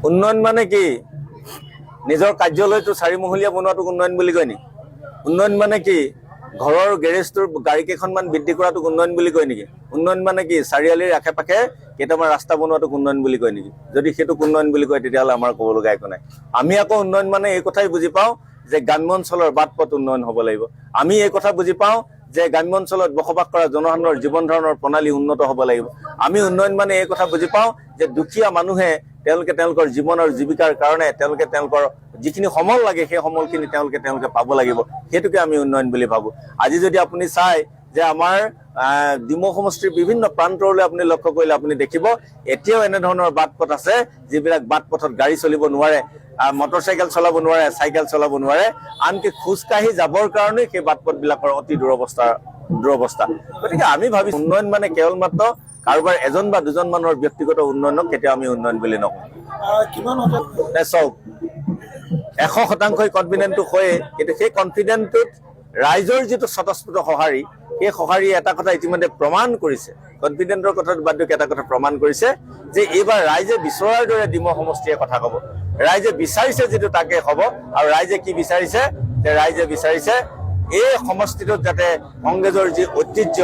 উন্নয়ন মানে কি নিজৰ কাৰ্যালয়টো চাৰিমহলীয়া বনোৱাটোক উন্নয়ন বুলি কয় নেকি? উন্নয়ন মানে কি ঘৰৰ গেৰেজটোৰ গাড়ী কেইখনমান বৃদ্ধি কৰাটোক উন্নয়ন বুলি কয় নেকি? উন্নয়ন মানে কি চাৰিআলিৰ আশে পাশে কেইটামান ৰাস্তা বনোৱাটোক উন্নয়ন বুলি কয় নেকি? যদি সেইটোক উন্নয়ন বুলি কয় তেতিয়াহ'লে আমাৰ ক'ব লগা একো নাই। আমি আকৌ উন্নয়ন মানে এই কথাই বুজি পাওঁ যে গ্ৰাম্য অঞ্চলৰ বাট পথ উন্নয়ন হ'ব লাগিব। আমি এই কথা বুজি পাওঁ যে গ্ৰাম্য অঞ্চলত বসবাস কৰা জনসাধাৰণৰ জীৱন ধাৰণৰ প্ৰণালী উন্নত হ'ব লাগিব। আমি উন্নয়ন মানে এই কথা বুজি পাওঁ যে দুখীয়া মানুহে তেওঁলোকে তেওঁলোকৰ জীৱন আৰু জীৱিকাৰ কাৰণে তেওঁলোকৰ যিখিনি সমল লাগে সেই সমলখিনি তেওঁলোকে পাব লাগিব। সেইটোকে আমি উন্নয়ন বুলি ভাবোঁ। আজি যদি আপুনি চায় যে আমাৰ ডিমৌ সমষ্টিৰ বিভিন্ন প্ৰান্তৰলৈ আপুনি লক্ষ্য কৰিলে আপুনি দেখিব এতিয়াও এনেধৰণৰ বাট পথ আছে যিবিলাক বাট পথত গাড়ী চলিব নোৱাৰে, মটৰচাইকেল চলাব নোৱাৰে, চাইকেল চলাব নোৱাৰে, আনকি খোজকাঢ়ি যাবৰ কাৰণেই সেই বাট পথবিলাকৰ অতি দুৰৱস্থা। গতিকে আমি ভাবিছোঁ উন্নয়ন মানে কেৱল মাত্ৰ কাৰোবাৰ এজন বা দুজন মানুহৰ ব্যক্তিগত উন্নয়নক কেতিয়াও আমি উন্নয়ন বুলি নকওঁ। চাওক 100% কনফিডেন্টটো হয়ে, কিন্তু সেই কনফিডেন্টটোত ৰাইজৰ যিটো স্বতঃস্ফূৰ্ত সঁহাৰি, সেই সঁহাৰিয়ে এটা কথা ইতিমধ্যে প্ৰমাণ কৰিছে, কনফিডেন্টৰ কথাটো বাদ দিয়ক, এটা কথা প্ৰমাণ কৰিছে যে এইবাৰ ৰাইজে বিচৰাৰ দৰে ডিমৌ সমষ্টিয়ে কথা ক'ব। ৰাইজে বিচাৰিছে যিটো তাকে হ'ব। আৰু ৰাইজে কি বিচাৰিছে? যে ৰাইজে বিচাৰিছে এই সমষ্টিটোত যাতে কংগ্ৰেছৰ যি ঐতিহ্য,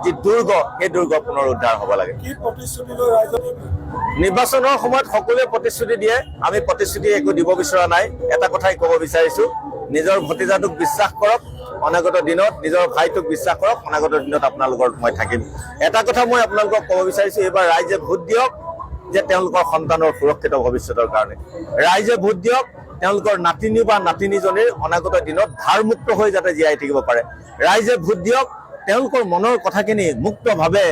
যি দুৰ্গ, সেই দুৰ্গ পুনৰ উদ্ধাৰ হ'ব লাগে। নিৰ্বাচনৰ সময়ত সকলোৱে প্ৰতিশ্ৰুতি দিয়ে, আমি প্ৰতিশ্ৰুতি একো দিব বিচৰা নাই। এটা কথাই ক'ব বিচাৰিছোঁ, নিজৰ ভতিজাটোক বিশ্বাস কৰক, অনাগত দিনত নিজৰ ভাইটোক বিশ্বাস কৰক, অনাগত দিনত আপোনালোকৰ মই থাকিম। এটা কথা মই আপোনালোকক ক'ব বিচাৰিছোঁ, এইবাৰ ৰাইজে ভোট দিয়ক যে তেওঁলোকৰ সন্তানৰ সুৰক্ষিত ভৱিষ্যতৰ কাৰণে। ৰাইজে ভোট দিয়ক তেওঁলোকৰ নাতিনী বা নাতিনীজনীৰ অনাগত দিনত ধাৰমুক্ত হৈ যাতে জীয়াই থাকিব পাৰে। ৰাইজে ভোট দিয়ক তেওঁলোকৰ মনৰ কথাখিনি মুক্তভাৱে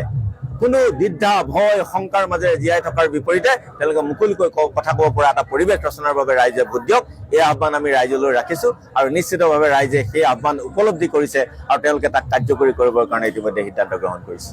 কোনো দ্বিধা, ভয়, শংকাৰ মাজেৰে জীয়াই থকাৰ বিপৰীতে তেওঁলোকে মুকলিকৈ কথা ক'ব পৰা এটা পৰিৱেশ ৰচনাৰ বাবে ৰাইজে ভোট দিয়ক। এই আহ্বান আমি ৰাইজলৈ ৰাখিছোঁ আৰু নিশ্চিতভাৱে ৰাইজে সেই আহ্বান উপলব্ধি কৰিছে আৰু তেওঁলোকে তাক কাৰ্যকৰী কৰিবৰ কাৰণে ইতিমধ্যে সিদ্ধান্ত গ্ৰহণ কৰিছে।